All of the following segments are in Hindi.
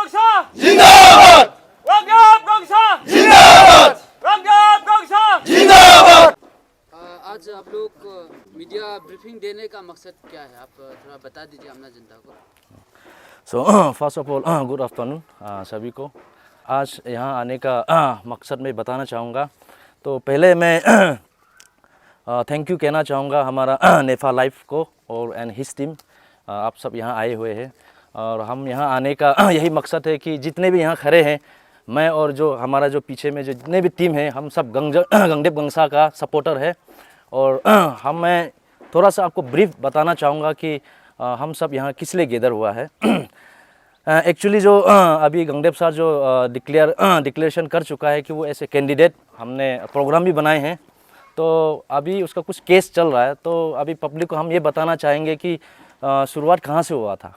गौसा जिंदाबाद रंगदेव गौसा जिंदाबाद रंगदेव गौसा जिंदाबाद। आज आप लोग मीडिया ब्रीफिंग देने का मकसद क्या है, आप थोड़ा बता दीजिए अपना जनता को। So first of all good afternoon सभी को। आज यहाँ आने का मकसद मैं बताना चाहूँगा। तो पहले मैं थैंक यू कहना चाहूँगा हमारा नेफा लाइफ को और एंड हिज टीम। आप सब यहाँ आए हुए हैं और हम यहाँ आने का यही मकसद है कि जितने भी यहाँ खड़े हैं, मैं और जो हमारा जो पीछे में जो जितने भी टीम हैं, हम सब गंगदेव गंगसा का सपोर्टर है। और मैं थोड़ा सा आपको ब्रीफ बताना चाहूँगा कि हम सब यहाँ किस लिए गैदर हुआ है। एक्चुअली जो अभी गंगदेव सर जो डिक्लेरेशन कर चुका है कि वो ऐसे कैंडिडेट, हमने प्रोग्राम भी बनाए हैं। तो अभी उसका कुछ केस चल रहा है। तो अभी पब्लिक को हम ये बताना चाहेंगे कि शुरुआत कहाँ से हुआ था,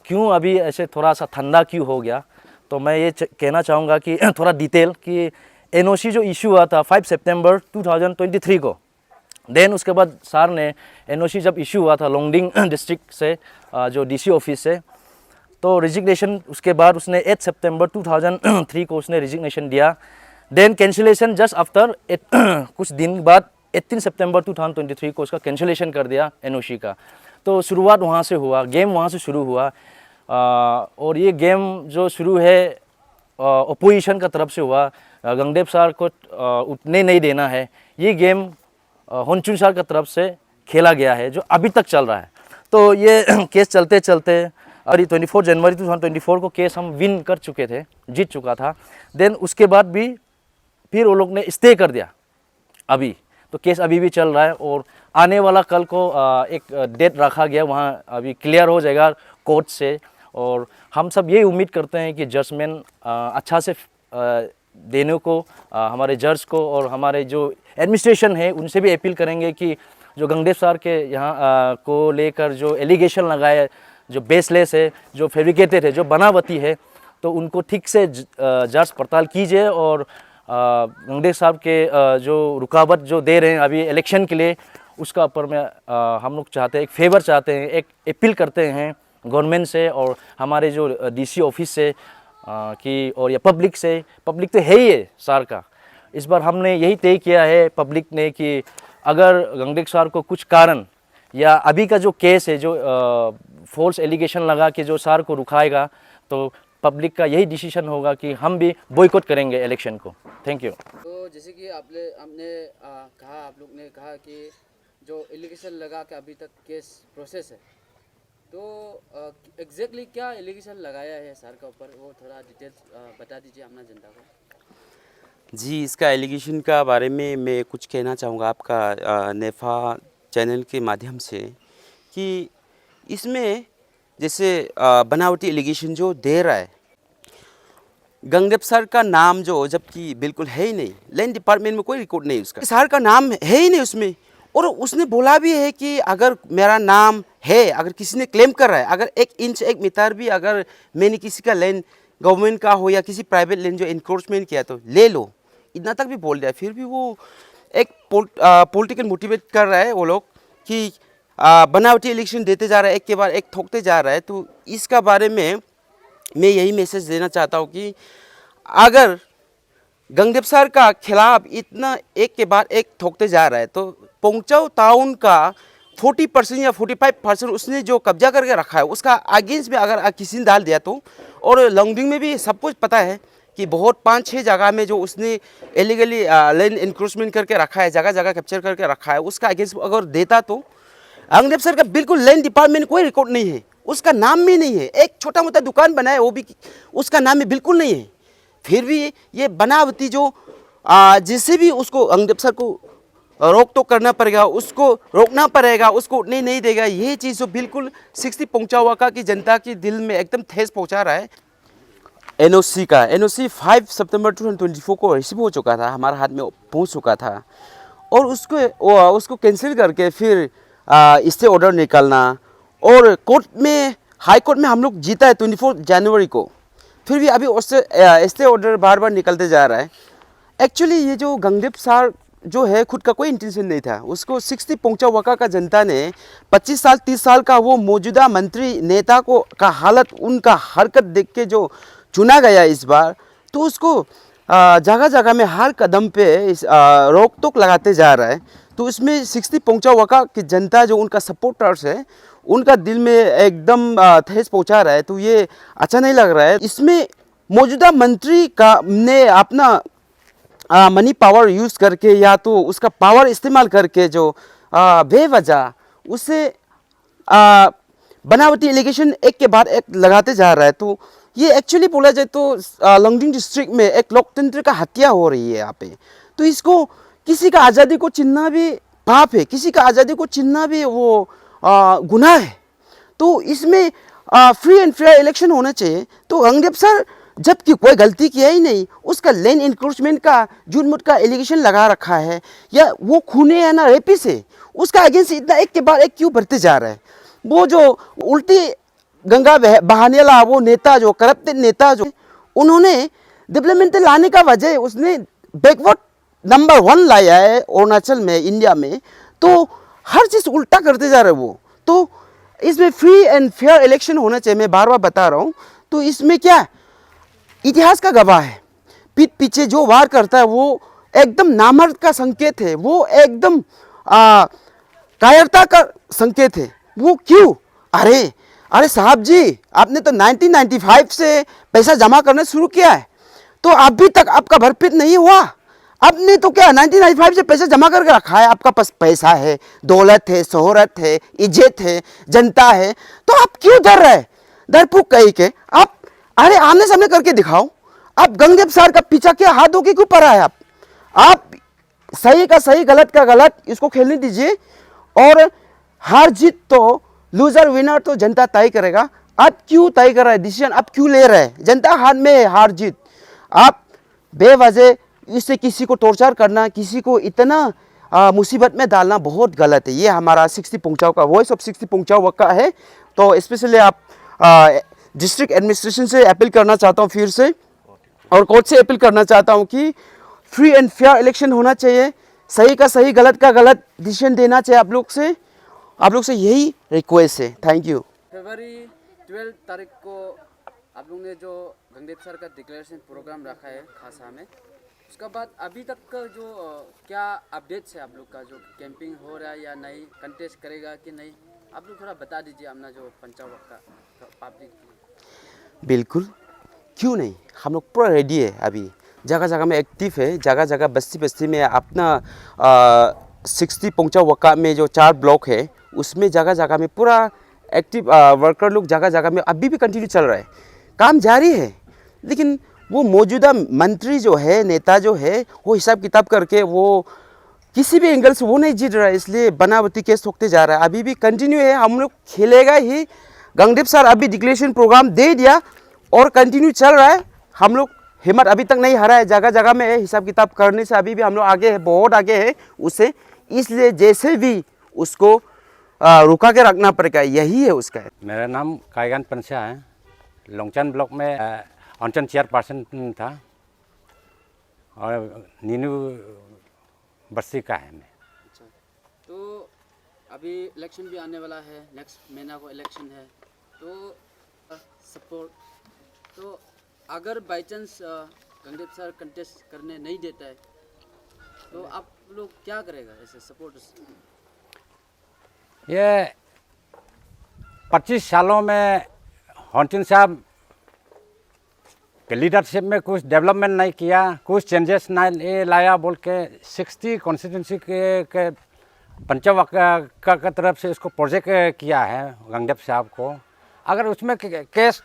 क्यों अभी ऐसे थोड़ा सा ठंडा क्यों हो गया। तो मैं ये कहना चाहूँगा कि थोड़ा डिटेल कि एनओसी जो इशू हुआ था 5 सितंबर 2023 को, देन उसके बाद सर ने एनओसी जब इशू हुआ था लोंगडिंग डिस्ट्रिक्ट से जो डीसी ऑफिस से, तो रिजिग्नेशन उसके बाद उसने 8 सितंबर 2003 को उसने रिजिग्नेशन दिया। देन कैंसिलेशन जस्ट आफ्टर कुछ दिन बाद 18 सितंबर 2023 को उसका कैंसिलेशन कर दिया एनओसी का। तो शुरुआत वहाँ से हुआ, गेम वहाँ से शुरू हुआ। और ये गेम जो शुरू है अपोजिशन का तरफ से हुआ, गंगदेव सर को उठने नहीं देना है, ये गेम होनचुन सर का तरफ से खेला गया है जो अभी तक चल रहा है। तो ये केस चलते चलते अभी 24 जनवरी 2024 को केस हम विन कर चुके थे, जीत चुका था। देन उसके बाद भी फिर वो लोग ने स्टे कर दिया अभी, तो केस अभी भी चल रहा है। और आने वाला कल को एक डेट रखा गया, वहाँ अभी क्लियर हो जाएगा कोर्ट से। और हम सब ये उम्मीद करते हैं कि जजमेंट अच्छा से देने को हमारे जज को और हमारे जो एडमिनिस्ट्रेशन है उनसे भी अपील करेंगे कि जो गंगदेव सर के यहाँ को लेकर जो एलिगेशन लगाए, जो बेसलेस है, जो फैब्रिकेटेड है, जो बनावटी है, तो उनको ठीक से जांच पड़ताल कीजिए। और गंगदेव साहब के जो रुकावट जो दे रहे हैं अभी इलेक्शन के लिए, उसका ऊपर में हम लोग चाहते हैं, एक फेवर चाहते हैं, एक अपील करते हैं गवर्नमेंट से और हमारे जो डीसी ऑफिस से कि और या पब्लिक से। पब्लिक तो है ही है सर का। इस बार हमने यही तय किया है पब्लिक ने कि अगर गंगदेव सर को कुछ कारण या अभी का जो केस है जो फॉल्स एलिगेशन लगा के जो सर को रुकाएगा, तो पब्लिक का यही डिसीजन होगा कि हम भी बॉयकॉट करेंगे इलेक्शन को। Thank you. तो जैसे कि आपने कहा, आप लोग ने कहा कि जो एलिगेशन लगा के अभी तक केस प्रोसेस है, तो एग्जैक्टली क्या एलिगेशन लगाया है सर के ऊपर, वो थोड़ा डिटेल्स बता दीजिए अपना जनता को। जी, इसका एलिगेशन का बारे में मैं कुछ कहना चाहूँगा आपका नेफा चैनल के माध्यम से कि इसमें जैसे बनावटी एलिगेशन जो दे रहा है गंगदेव सर का नाम, जो जबकि बिल्कुल है ही नहीं, लैंड डिपार्टमेंट में कोई रिकॉर्ड नहीं उसका, सर का नाम है ही नहीं उसमें। और उसने बोला भी है कि अगर मेरा नाम है, अगर किसी ने क्लेम कर रहा है, अगर 1 इंच 1 मीटर भी अगर मैंने किसी का लैंड गवर्नमेंट का हो या किसी प्राइवेट लैंड जो इंक्रोचमेंट किया तो ले लो, इतना तक भी बोल दिया। फिर भी वो एक पॉलिटिकल मोटिवेट कर रहा है वो लोग कि बनावटी इलेक्शन देते जा रहा है, एक के बाद एक ठोकते जा रहा है। तो इसका बारे में मैं यही मैसेज देना चाहता हूँ कि अगर गंगदेव सर का खिलाफ इतना एक के बाद एक ठोकते जा रहा है, तो पोंगचाउ टाउन का 40% या 45% उसने जो कब्जा करके रखा है उसका अगेंस्ट में अगर किसी ने डाल दिया तो, और लोंगडिंग में भी सब कुछ पता है कि बहुत 5-6 जगह में जो उसने इलीगली लैंड इंक्रोचमेंट करके रखा है, जगह जगह कैप्चर करके रखा है, उसका अगेंस्ट अगर देता तो गंगदेव सर का बिल्कुल लैंड डिपार्टमेंट कोई रिकॉर्ड नहीं है, उसका नाम भी नहीं है। एक छोटा मोटा दुकान बनाया वो भी उसका नाम भी बिल्कुल नहीं है। फिर भी ये बनावटी जो जिससे भी उसको गंगदेव सर को रोक तो करना पड़ेगा, उसको रोकना पड़ेगा, उसको उठने नहीं देगा। ये चीज़ जो बिल्कुल 60 पोंगचावा की जनता के दिल में एकदम ठेस पहुंचा रहा है। एनओसी 5 सितंबर 2024 को रिसीव हो चुका था, हमारे हाथ में पहुंच चुका था, और उसको कैंसिल करके फिर स्टे ऑर्डर निकालना, और कोर्ट में, हाई कोर्ट में हम लोग जीता है 24 जनवरी को। फिर भी अभी उससे स्टे ऑर्डर बार बार निकलते जा रहा है। एक्चुअली ये जो गंगदेव सर जो है खुद का कोई इंटेंशन नहीं था, उसको 60 पोंगचा वका का जनता ने 25 साल 30 साल का वो मौजूदा मंत्री नेता को का हालत, उनका हरकत देख के जो चुना गया इस बार, तो उसको जगह जगह में हर कदम पे रोक टोक लगाते जा रहा है। तो इसमें 60 पोंगचा वका की जनता जो उनका सपोर्टर्स है, उनका दिल में एकदम ठेस पहुंचा रहा है। तो ये अच्छा नहीं लग रहा है। इसमें मौजूदा मंत्री का ने अपना मनी पावर यूज़ करके या तो उसका पावर इस्तेमाल करके जो बेवजह उससे बनावटी एलिगेशन एक के बाद एक लगाते जा रहा है। तो ये एक्चुअली बोला जाए तो लोंगडिंग डिस्ट्रिक्ट में एक लोकतंत्र का हत्या हो रही है यहाँ पे। तो इसको किसी का आज़ादी को छीनना भी पाप है, किसी का आज़ादी को छीनना भी वो गुनाह है। तो इसमें फ्री एंड फेयर इलेक्शन होना चाहिए। तो गंगदेव सर जबकि कोई गलती किया ही नहीं, उसका लैंड इंक्रोचमेंट का झूठ मूठ का एलिगेशन लगा रखा है, या वो खूने है ना रेपिस है, उसका अगेंस्ट इतना एक के बाद एक क्यों बढ़ते जा रहा है। वो जो उल्टी गंगा बहाने वाला वो नेता, जो करप्टेड नेता, जो उन्होंने डेवलपमेंट लाने का वजह उसने बैकवर्ड नंबर 1 लाया है अरुणाचल में, इंडिया में। तो हर चीज़ उल्टा करते जा रहे वो। तो इसमें फ्री एंड फेयर इलेक्शन होना चाहिए, मैं बार बार बता रहा हूँ। तो इसमें क्या इतिहास का गवाह है, पीठ पीछे जो वार करता है वो एकदम नामर्द का संकेत है, वो एकदम कायरता का संकेत है। वो क्यों? अरे साहब जी, आपने तो 1995 से पैसा जमा करना शुरू किया है, तो अभी तक आपका भरपेट नहीं हुआ। आपने तो क्या 1995 से पैसा जमा करके रखा है, आपका पास पैसा है, दौलत है, शोहरत है, इज्जत है, जनता है, तो आप क्यों डर रहे? डरपोक कहीं के आप अरे आमने सामने करके दिखाओ। आप गंगदेव सर का पीछा क्या हाथ धो के क्यों पड़ा है? आप सही का सही, गलत का गलत, इसको खेलने दीजिए। और हार जीत तो लूजर विनर तो जनता तय करेगा। आप क्यों तय कर रहे हैं डिसीजन? आप क्यों ले रहे हैं? जनता हाथ में है हार जीत। आप बेवजह इससे किसी को टॉर्चर करना, किसी को इतना मुसीबत में डालना बहुत गलत है। ये हमारा 60 पोंगचाओ का वॉइस ऑफ 60 पोंगचाओ का है। तो स्पेशली आप डिस्ट्रिक्ट एडमिनिस्ट्रेशन से अपील करना चाहता हूँ फिर से, और कोर्ट से अपील करना चाहता हूँ कि फ्री एंड फेयर इलेक्शन होना चाहिए। सही का सही, गलत का गलत डिसीजन देना चाहिए। आप लोग से यही रिक्वेस्ट है। Thank you. फरवरी 12 तारीख को आप लोग ने जो गंगदेव सर का डिक्लेरेशन प्रोग्राम रखा है खासा में, उसका बाद अभी तक का जो क्या अपडेट्स है आप लोग का? जो कैंपिंग हो रहा है या नहीं, कंटेस्ट करेगा कि नहीं, आप लोग थोड़ा बता दीजिए अपना जो पंचायत का पब्लिक। बिल्कुल, क्यों नहीं, हम लोग पूरा रेडी है। अभी जगह जगह में एक्टिव है, जगह जगह बस्ती बस्ती में अपना 60 पोंगचा वका में जो 4 ब्लॉक है उसमें जगह जगह में पूरा एक्टिव वर्कर लोग जगह जगह में अभी भी कंटिन्यू चल रहा है, काम जारी है। लेकिन वो मौजूदा मंत्री जो है, नेता जो है, वो हिसाब किताब करके वो किसी भी एंगल से वो नहीं जीत रहा है, इसलिए बनावटी केस ठोकते जा रहा है। अभी भी कंटिन्यू है, हम लोग खेलेगा ही। गंगदेव सर अभी डिक्लेरेशन प्रोग्राम दे दिया और कंटिन्यू चल रहा है। हम लोग हिम्मत अभी तक नहीं हारा है, जगह जगह में है, हिसाब किताब करने से अभी भी हम लोग आगे है, बहुत आगे है उससे। इसलिए जैसे भी उसको रुका के रखना पड़ेगा, यही है उसका। मेरा नाम कायगान पंचा है, लोंगचन ब्लॉक में अंचन चेयरपर्सन था और नीनू बस्ती का है मैं। अच्छा, तो अभी इलेक्शन भी आने वाला है, नेक्स्ट महीना को इलेक्शन है, तो सपोर्ट, तो अगर by chance Gangdev sir contest करने नहीं देता है तो आप लोग क्या करेगा ऐसे सपोर्टर्स? ये 25 सालों में हॉन्टिन साहब के लीडरशिप में कुछ डेवलपमेंट नहीं किया, कुछ चेंजेस नहीं लाया बोल के 60 कॉन्स्टिट्यूंसी के पंचायत का तरफ से इसको प्रोजेक्ट किया है गंगदेव साहब को। अगर उसमें केस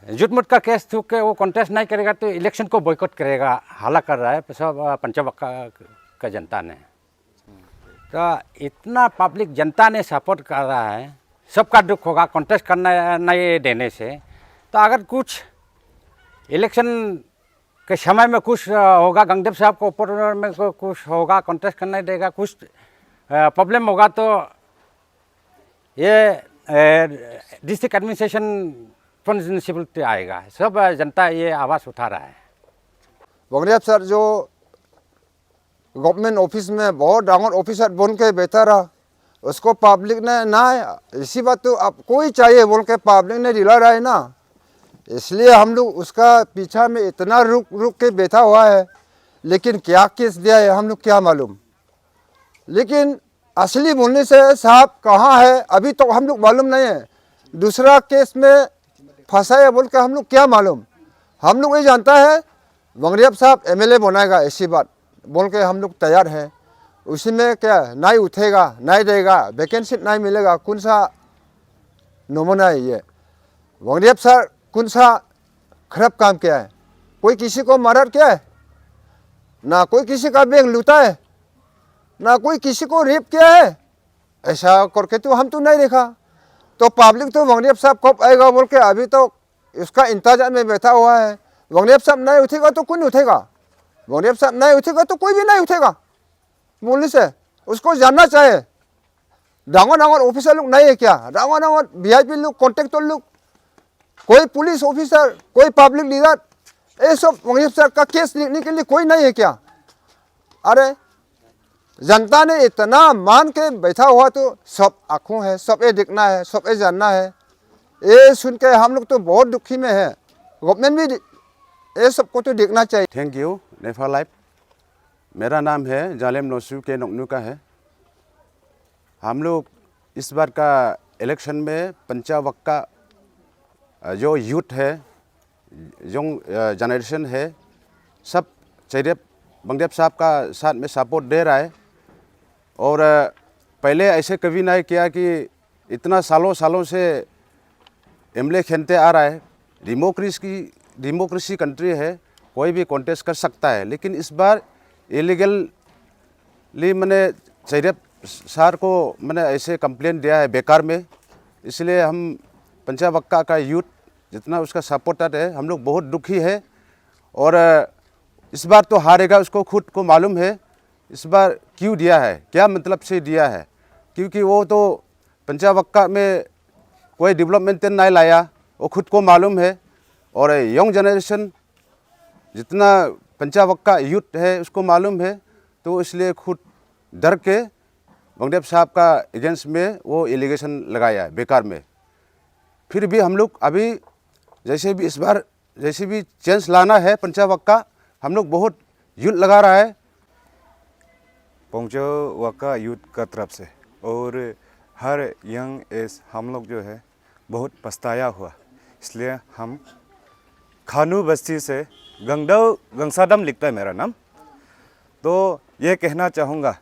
झूठ मूठ का केस थूक के वो कॉन्टेस्ट नहीं करेगा तो इलेक्शन को बॉयकॉट करेगा, हाला कर रहा है सब पंचायत का जनता ने। तो इतना पब्लिक जनता ने सपोर्ट कर रहा है, सबका दुख होगा कॉन्टेस्ट करना नहीं देने से। तो अगर कुछ इलेक्शन के समय में कुछ होगा, गंगदेव साहब को ऊपर में कुछ होगा, कॉन्टेस्ट करना नहीं देगा, कुछ प्रॉब्लम होगा, तो ये डिस्ट्रिक्ट एडमिनिस्ट्रेशन रिस्पॉन्सिबिलिटी आएगा। सब जनता ये आवाज़ उठा रहा है। गंगदेव सर जो गवर्नमेंट ऑफिस में बहुत डांगर ऑफिसर बन के बैठा रहा, उसको पब्लिक ने ना इसी बात तो अब कोई चाहिए बोल के पब्लिक ने दिला रहा है ना, इसलिए हम लोग उसका पीछा में इतना रुक रुक के बैठा हुआ है। लेकिन क्या केस दिया है हम लोग क्या मालूम, लेकिन असली बोलने से साहब कहाँ है अभी तो हम लोग मालूम नहीं है। दूसरा केस में फंसा है बोल के हम लोग क्या मालूम। हम लोग ये जानता है वंगरियाब साहब एमएलए बनाएगा, ऐसी बात बोल के हम लोग तैयार हैं। उसी में क्या नहीं उठेगा, नहीं देगा, वैकेंसी नहीं मिलेगा, कौन सा नमूना है ये। वंगरियाब सर कौन सा खराब काम किया है? कोई किसी को मर्डर किया है? ना कोई किसी का बैंक लूटा है, ना कोई किसी को रेप किया है। ऐसा करके तो हम तो नहीं देखा। तो पब्लिक तो वंगरियाब साहब कब आएगा बोल के अभी तो उसका इंतजार में बैठा हुआ है। वंगरियाब साहब नहीं उठेगा तो कौन उठेगा? वंगरियाब साहब नहीं उठेगा तो कोई भी नहीं उठेगा बोलने से। उसको जानना चाहिए डांगर डांगर ऑफिसर लोग नहीं है क्या, डांगर डांगर वीआईपी लोग, कॉन्ट्रैक्टर लोग, कोई पुलिस ऑफिसर, कोई पब्लिक लीडर, ये सब वंगरियाब साहब का केस लिखने के लिए कोई नहीं है क्या? अरे जनता ने इतना मान के बैठा हुआ तो सब आँखों है, सब ये देखना है, सब ये जानना है। ये सुन के हम लोग तो बहुत दुखी में है। गवर्नमेंट भी ये सबको तो देखना चाहिए। Thank you NEFA live. मेरा नाम है जालेम नोसू के नोकनू का है। हम लोग इस बार का इलेक्शन में पंचावक का जो यूथ है, जो जनरेशन है, सब चैरियप वंगरियाब साहब का साथ में सपोर्ट दे रहा है। और पहले ऐसे कभी नहीं किया कि इतना सालों सालों से एमएलए खेलते आ रहा है। डेमोक्रेसी कंट्री है, कोई भी कॉन्टेस्ट कर सकता है। लेकिन इस बार इलीगली मैंने चैरियप सर को मैंने ऐसे कंप्लेंट दिया है बेकार में। इसलिए हम पंचावक्का का यूथ जितना उसका सपोर्टर है, हम लोग बहुत दुखी है। और इस बार तो हारेगा, उसको खुद को मालूम है इस बार क्यों दिया है, क्या मतलब से दिया है। क्योंकि वो तो पंचावक्का में कोई डेवलपमेंट नहीं लाया, वो खुद को मालूम है। और यंग जनरेशन जितना पंचावक्का यूथ है उसको मालूम है, तो इसलिए खुद डर के वंगरियाब साहब का अगेंस्ट में वो एलिगेशन लगाया है बेकार में। फिर भी हम लोग अभी जैसे भी इस बार जैसे भी चेंज लाना है पंचावक्का, हम लोग बहुत यूथ लगा रहा है पंचावक्का यूथ का तरफ से। और हर यंग एज हम लोग जो है बहुत पछताया हुआ। इसलिए हम खानू बस्ती से गंगडव गंगसादम लिखता है मेरा नाम। तो ये कहना चाहूँगा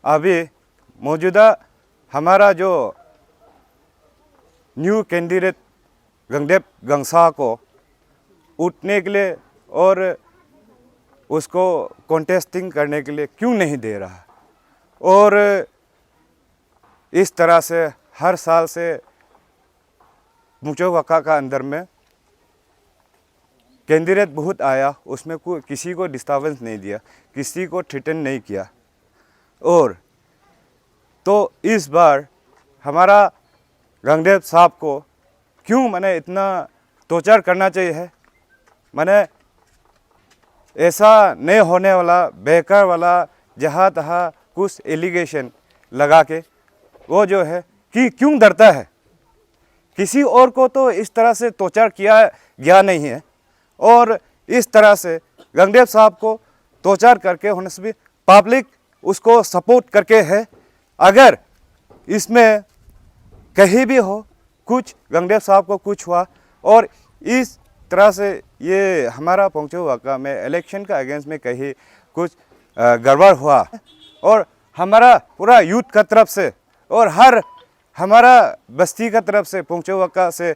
अभी मौजूदा हमारा जो न्यू कैंडिडेट गंगदेव गंगसा को उठने के लिए और उसको कॉन्टेस्टिंग करने के लिए क्यों नहीं दे रहा। और इस तरह से हर साल से पंचावक्का का अंदर में कैंडिडेट बहुत आया, उसमें किसी को डिस्टर्बेंस नहीं दिया, किसी को थ्रेटन नहीं किया। और तो इस बार हमारा गंगदेव साहब को क्यों मैंने इतना टॉर्चर करना चाहिए है। मैंने ऐसा नहीं होने वाला बेकार वाला जहाँ तहाँ कुछ एलिगेशन लगा के वो जो है कि क्यों डरता है। किसी और को तो इस तरह से टॉर्चर किया गया नहीं है, और इस तरह से गंगदेव साहब को टॉर्चर करके होने से भी पब्लिक उसको सपोर्ट करके है। अगर इसमें कहीं भी हो कुछ गंगदेव साहब को कुछ हुआ और इस तरह से ये हमारा पंचावक्का में इलेक्शन का अगेंस्ट में कहीं कुछ गड़बड़ हुआ और हमारा पूरा यूथ का तरफ से और हर हमारा बस्ती का तरफ से पंचावक्का से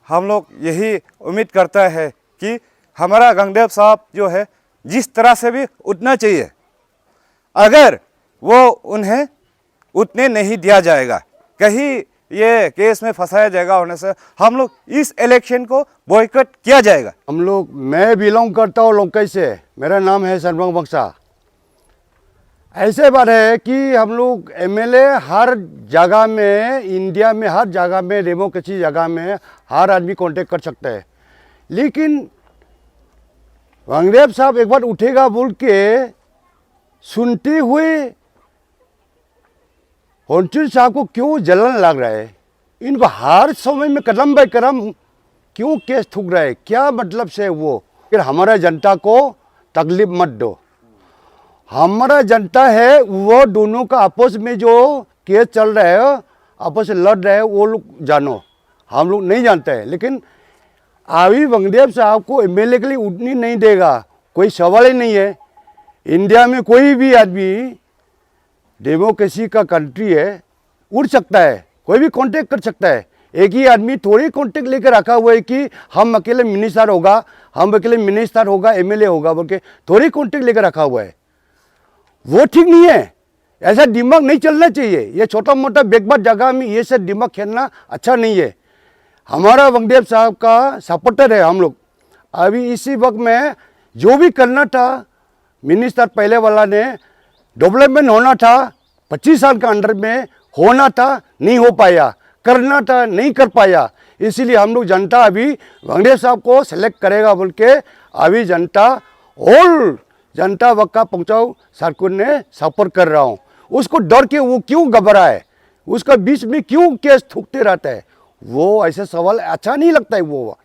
हम लोग यही उम्मीद करता है कि हमारा गंगदेव साहब जो है जिस तरह से भी उठना चाहिए, अगर वो उन्हें उतने नहीं दिया जाएगा, कहीं ये केस में फंसाया जाएगा होने से हम लोग इस इलेक्शन को बॉयकॉट किया जाएगा। हम लोग, मैं बिलोंग करता हूँ लोंकई से, मेरा नाम है सरबंग बक्सा। ऐसे बात है कि हम लोग एमएलए हर जगह में, इंडिया में हर जगह में, डेमोक्रेसी जगह में हर आदमी कांटेक्ट कर सकता है। लेकिन वंगरियाब साहब एक बार उठेगा बोल के सुनते हुए होनचुन साहब को क्यों जलन लग रहा है? इनको हर समय में कदम बाय कदम क्यों केस ठुक रहा है? क्या मतलब से वो? फिर हमारा जनता को तकलीफ मत दो। हमारा जनता है वो दोनों का आपस में जो केस चल रहा है, आपस में लड़ रहे हैं, वो लोग जानो, हम लोग नहीं जानते हैं। लेकिन आवी वांगदेव साहब को एमएलए के लिए उठनी नहीं देगा, कोई सवाल ही नहीं है। इंडिया में कोई भी आदमी, डेमोक्रेसी का कंट्री है, उड़ सकता है, कोई भी कांटेक्ट कर सकता है। एक ही आदमी थोड़ी कांटेक्ट लेकर रखा हुआ है कि हम अकेले मिनिस्टर होगा, हम अकेले मिनिस्टर होगा, एमएलए होगा बोल के थोड़ी कांटेक्ट लेकर रखा हुआ है। वो ठीक नहीं है, ऐसा दिमाग नहीं चलना चाहिए। ये छोटा मोटा बेकबार जगह में ये सब दिमाग खेलना अच्छा नहीं है। हमारा वांगदेव साहब का सपोर्टर है हम लोग। अभी इसी वक्त में जो भी करना था, मिनिस्टर पहले वाला ने डेवलपमेंट होना था, 25 साल के अंडर में होना था, नहीं हो पाया, करना था, नहीं कर पाया। इसीलिए हम लोग जनता अभी वांगदेव साहब को सेलेक्ट करेगा बोल के अभी जनता और जनता वक्का पहुँचाओ सरकार ने सपोर्ट कर रहा हूँ। उसको डर के वो क्यों घबरा है, उसका बीच में क्यों केस थूकते रहता है? वो ऐसे सवाल अच्छा नहीं लगता है। वो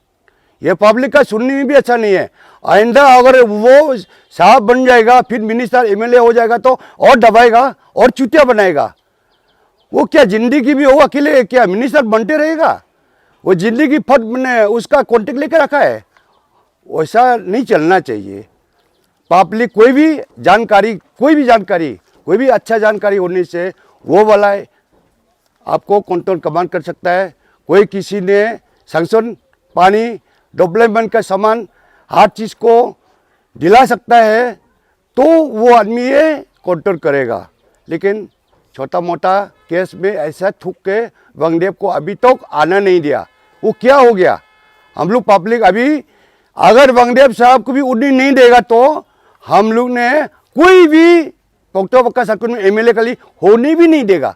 ये पब्लिक का सुनने में भी अच्छा नहीं है। आइंदा अगर वो साहब बन जाएगा, फिर मिनिस्टर एमएलए हो जाएगा तो और दबाएगा और चुतिया बनाएगा। वो क्या जिंदगी में वो अकेले क्या मिनिस्टर बनते रहेगा? वो जिंदगी फट ने उसका कॉन्टेक्ट लेकर रखा है। वैसा नहीं चलना चाहिए। पब्लिक कोई भी जानकारी, कोई भी अच्छा जानकारी होने से वो वाला है आपको कंट्रोल कमांड कर सकता है। कोई किसी ने सैंक्शन, पानी, डेवलपमेंट का सामान, हर चीज़ को दिला सकता है तो वो आदमी ये कंट्रोल करेगा। लेकिन छोटा मोटा केस में ऐसा थूक के वांगदेव को अभी तक आना नहीं दिया। वो क्या हो गया? हम लोग पब्लिक अभी अगर वांगदेव साहब को भी उड़ने नहीं देगा तो हम लोग ने कोई भी पोक्तो बक्का सरकार में एमएलए का लिए होने भी नहीं देगा।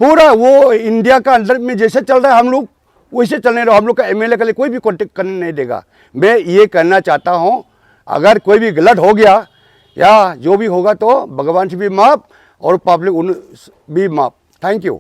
पूरा वो इंडिया का अंदर में जैसे चल रहा है हम लोग वैसे चलने रहो। हम लोग का एमएलए के लिए कोई भी कॉन्टेक्ट करने नहीं देगा। मैं ये कहना चाहता हूँ, अगर कोई भी गलत हो गया या जो भी होगा तो भगवान से भी माफ़ और पब्लिक भी माफ़। Thank you.